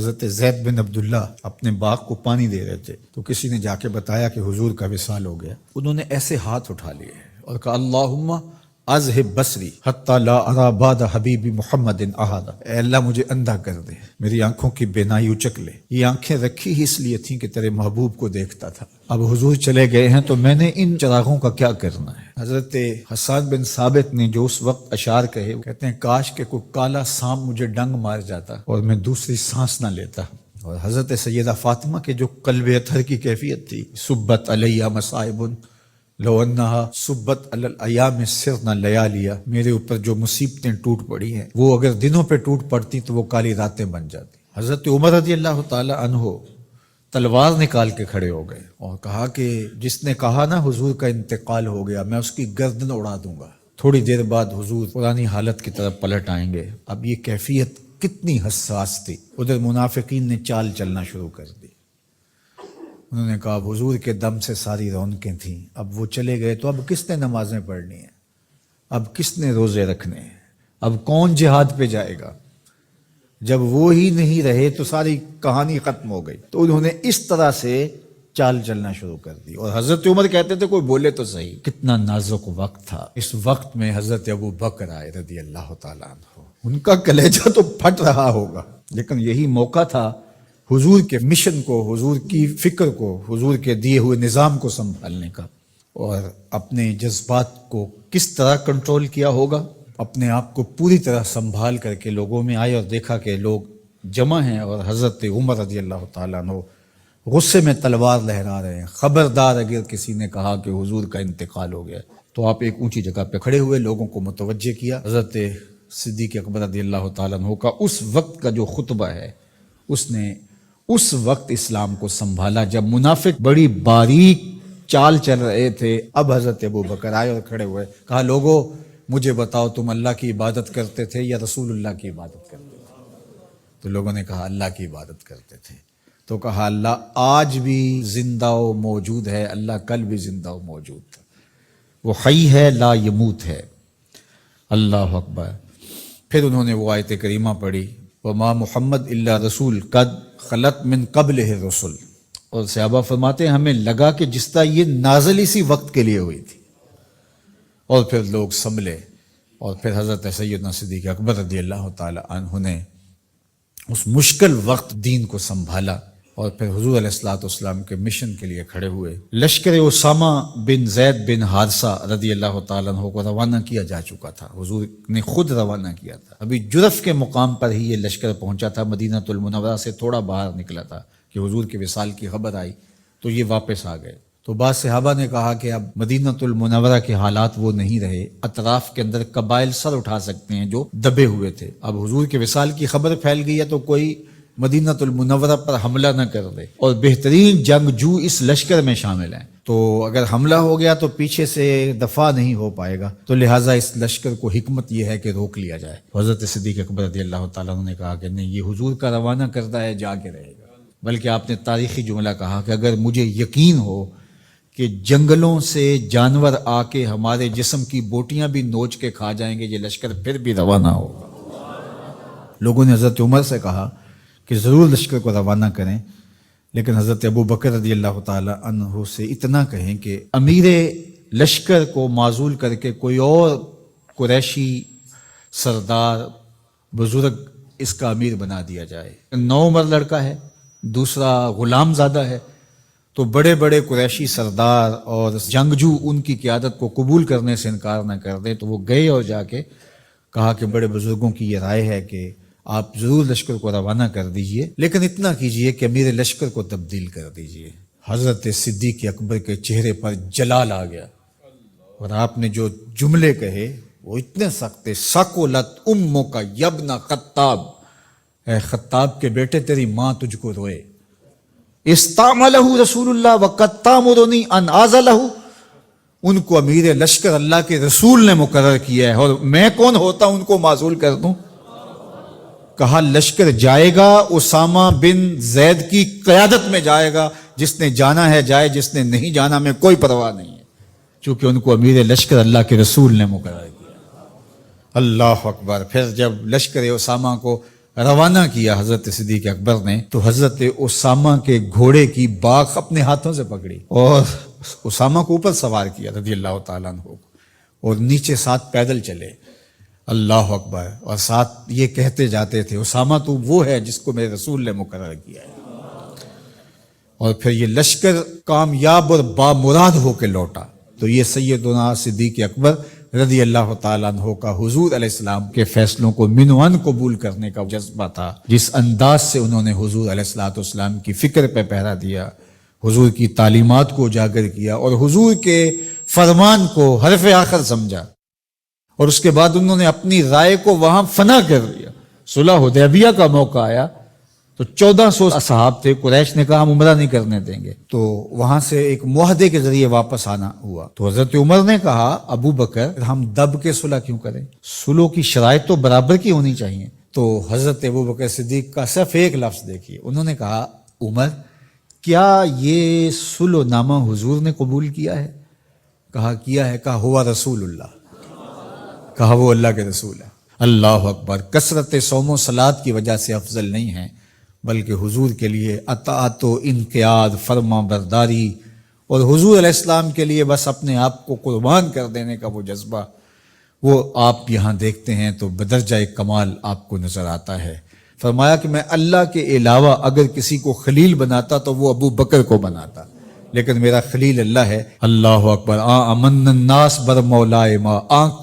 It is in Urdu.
حضرت زید بن عبداللہ اپنے باغ کو پانی دے رہے تھے تو کسی نے جا کے بتایا کہ حضور کا وصال ہو گیا۔ انہوں نے ایسے ہاتھ اٹھا لیے اور کہا اللہم اذہب بصری حتی لا ارا بعد حبیبی محمد احدا، اے اللہ مجھے اندھا کر دے، میری آنکھوں کی بینائی اچک لے۔ یہ آنکھیں رکھی ہی اس لیے تھیں کہ تیرے محبوب کو دیکھتا تھا، اب حضور چلے گئے ہیں تو میں نے ان چراغوں کا کیا کرنا ہے۔ حضرت حسان بن ثابت نے جو اس وقت اشعار کہے، وہ کہتے ہیں کاش کہ کوئی کالا سانپ مجھے ڈنگ مار جاتا اور میں دوسری سانس نہ لیتا۔ اور حضرت سیدہ فاطمہ کے جو قلب اطہر کی کیفیت تھی، سبت علیہ مصائب لو انہا سبت علی الایام سرنا لیالیا، میرے اوپر جو مصیبتیں ٹوٹ پڑی ہیں وہ اگر دنوں پہ ٹوٹ پڑتی تو وہ کالی راتیں بن جاتی۔ حضرت عمر رضی اللہ تعالی عنہ تلوار نکال کے کھڑے ہو گئے اور کہا کہ جس نے کہا نا حضور کا انتقال ہو گیا میں اس کی گردن اڑا دوں گا۔ تھوڑی دیر بعد حضور پرانی حالت کی طرف پلٹ آئیں گے۔ اب یہ کیفیت کتنی حساس تھی، ادھر منافقین نے چال چلنا شروع کر دی۔ انہوں نے کہا حضور کے دم سے ساری رونقیں تھیں، اب وہ چلے گئے تو اب کس نے نمازیں پڑھنی ہیں، اب کس نے روزے رکھنے ہیں، اب کون جہاد پہ جائے گا؟ جب وہ ہی نہیں رہے تو ساری کہانی ختم ہو گئی۔ تو انہوں نے اس طرح سے چال چلنا شروع کر دی۔ اور حضرت عمر کہتے تھے کوئی بولے تو صحیح، کتنا نازک وقت تھا۔ اس وقت میں حضرت ابو بکر آئے رضی اللہ تعالیٰ عنہ، ان کا کلیجہ تو پھٹ رہا ہوگا، لیکن یہی موقع تھا حضور کے مشن کو، حضور کی فکر کو، حضور کے دیے ہوئے نظام کو سنبھالنے کا۔ اور اپنے جذبات کو کس طرح کنٹرول کیا ہوگا، اپنے آپ کو پوری طرح سنبھال کر کے لوگوں میں آئے اور دیکھا کہ لوگ جمع ہیں اور حضرت عمر رضی اللہ تعالیٰ عنہ غصے میں تلوار لہرا رہے ہیں۔ خبردار اگر کسی نے کہا کہ حضور کا انتقال ہو گیا، تو آپ ایک اونچی جگہ پہ کھڑے ہوئے، لوگوں کو متوجہ کیا۔ حضرت صدیق اکبر رضی اللہ تعالیٰ عنہ کا اس وقت کا جو خطبہ ہے، اس نے اس وقت اسلام کو سنبھالا جب منافق بڑی باریک چال چل رہے تھے۔ اب حضرت ابو بکر آئے اور کھڑے ہوئے، کہا لوگو مجھے بتاؤ تم اللہ کی عبادت کرتے تھے یا رسول اللہ کی عبادت کرتے تھے؟ تو لوگوں نے کہا اللہ کی عبادت کرتے تھے۔ تو کہا اللہ آج بھی زندہ و موجود ہے، اللہ کل بھی زندہ و موجود تھا، وہ حی ہے لا یموت ہے۔ اللہ اکبر۔ پھر انہوں نے وہ آیت کریمہ پڑھی وما محمد الا رسول قد خلت من قبلہ الرسل، اور صحابہ فرماتے ہیں ہمیں لگا کہ جس طرح یہ نازل اسی وقت کے لیے ہوئی تھی۔ اور پھر لوگ سنبھلے اور پھر حضرت سیدنا صدیق اکبر رضی اللہ تعالی عنہ نے اس مشکل وقت دین کو سنبھالا اور پھر حضور علیہ الصلوۃ والسلام کے مشن کے لیے کھڑے ہوئے۔ لشکر اسامہ بن زید بن حارثہ رضی اللہ تعالیٰ عنہ کو روانہ کیا جا چکا تھا، حضور نے خود روانہ کیا تھا۔ ابھی جرف کے مقام پر ہی یہ لشکر پہنچا تھا، مدینہ المنورہ سے تھوڑا باہر نکلا تھا کہ حضور کے وصال کی خبر آئی تو یہ واپس آ گئے۔ تو بعض صحابہ نے کہا کہ اب مدینہ المنورہ کے حالات وہ نہیں رہے، اطراف کے اندر قبائل سر اٹھا سکتے ہیں جو دبے ہوئے تھے، اب حضور کے وصال کی خبر پھیل گئی ہے تو کوئی مدینہ المنورہ پر حملہ نہ کر دے، اور بہترین جنگجو اس لشکر میں شامل ہیں، تو اگر حملہ ہو گیا تو پیچھے سے دفاع نہیں ہو پائے گا، تو لہٰذا اس لشکر کو حکمت یہ ہے کہ روک لیا جائے۔ حضرت صدیق اکبر رضی اللہ تعالیٰ عنہ نے کہا کہ نہیں، یہ حضور کا روانہ کردہ ہے، جا کے رہے گا۔ بلکہ آپ نے تاریخی جملہ کہا کہ اگر مجھے یقین ہو کہ جنگلوں سے جانور آ کے ہمارے جسم کی بوٹیاں بھی نوچ کے کھا جائیں گے، یہ لشکر پھر بھی روانہ ہوگا۔ لوگوں نے حضرت عمر سے کہا کہ ضرور لشکر کو روانہ کریں، لیکن حضرت ابو بکر رضی اللہ تعالی عنہ سے اتنا کہیں کہ امیر لشکر کو معزول کر کے کوئی اور قریشی سردار بزرگ اس کا امیر بنا دیا جائے۔ 9 عمر لڑکا ہے، دوسرا غلام زادہ ہے، تو بڑے بڑے قریشی سردار اور جنگجو ان کی قیادت کو قبول کرنے سے انکار نہ کر دیں، تو وہ گئے اور جا کے کہا کہ بڑے بزرگوں کی یہ رائے ہے کہ آپ ضرور لشکر کو روانہ کر دیجئے، لیکن اتنا کیجئے کہ امیر لشکر کو تبدیل کر دیجئے۔ حضرت صدیق اکبر کے چہرے پر جلال آ گیا اور آپ نے جو جملے کہے وہ اتنے سخت تھے، ثقلت امک یبن خطاب، اے خطاب کے بیٹے تیری ماں تجھ کو روئے۔ استعملہ رسول اللہ وقد تامرنی ان اعزلہ، ان کو امیر لشکر اللہ کے رسول نے مقرر کیا ہے اور میں کون ہوتا ان کو معزول کر دوں؟ کہا لشکر جائے گا، اسامہ بن زید کی قیادت میں جائے گا، جس نے جانا ہے جائے، جس نے نہیں جانا میں کوئی پرواہ نہیں ہے، چونکہ ان کو امیر لشکر اللہ کے رسول نے مقرر کیا۔ اللہ اکبر۔ پھر جب لشکر اسامہ کو روانہ کیا حضرت صدیق اکبر نے تو حضرت اسامہ کے گھوڑے کی باک اپنے ہاتھوں سے پکڑی اور اسامہ کو اوپر سوار کیا رضی اللہ تعالیٰ عنہ کو، اور نیچے ساتھ پیدل چلے، اللہ اکبر، اور ساتھ یہ کہتے جاتے تھے اسامہ تو وہ ہے جس کو میرے رسول نے مقرر کیا ہے۔ اور پھر یہ لشکر کامیاب اور بامراد ہو کے لوٹا۔ تو یہ سیدنا صدیق اکبر رضی اللہ تعالیٰ عنہ کا حضور علیہ السلام کے فیصلوں کو منوان قبول کرنے کا جذبہ تھا، جس انداز سے انہوں نے حضور علیہ السلام کی فکر پہ پہرا دیا، حضور کی تعلیمات کو اجاگر کیا اور حضور کے فرمان کو حرف آخر سمجھا، اور اس کے بعد انہوں نے اپنی رائے کو وہاں فنا کر دیا۔ صلح حدیبیہ کا موقع آیا تو 1400 اصحاب تھے، قریش نے کہا ہم عمرہ نہیں کرنے دیں گے، تو وہاں سے ایک معاہدے کے ذریعے واپس آنا ہوا۔ تو حضرت عمر نے کہا ابو بکر ہم دب کے صلح کیوں کریں، صلح کی شرائط تو برابر کی ہونی چاہیے۔ تو حضرت ابو بکر صدیق کا صرف ایک لفظ دیکھیے، انہوں نے کہا عمر کیا یہ صلح نامہ حضور نے قبول کیا ہے؟ کہا کیا ہے، کہا ہوا رسول اللہ، کہا وہ اللہ کے رسول ہے۔ اللہ اکبر، کثرت صوم و صلات کی وجہ سے افضل نہیں ہے، بلکہ حضور کے لیے اطاعت و انقیاد، فرما برداری، اور حضور علیہ السلام کے لیے بس اپنے آپ کو قربان کر دینے کا وہ جذبہ، وہ آپ یہاں دیکھتے ہیں تو بدرجہ کمال آپ کو نظر آتا ہے۔ فرمایا کہ میں اللہ کے علاوہ اگر کسی کو خلیل بناتا تو وہ ابو بکر کو بناتا، لیکن میرا خلیل اللہ ہے۔ اللہ اکبر، آ امن الناس بر مولائے ما، آنکھ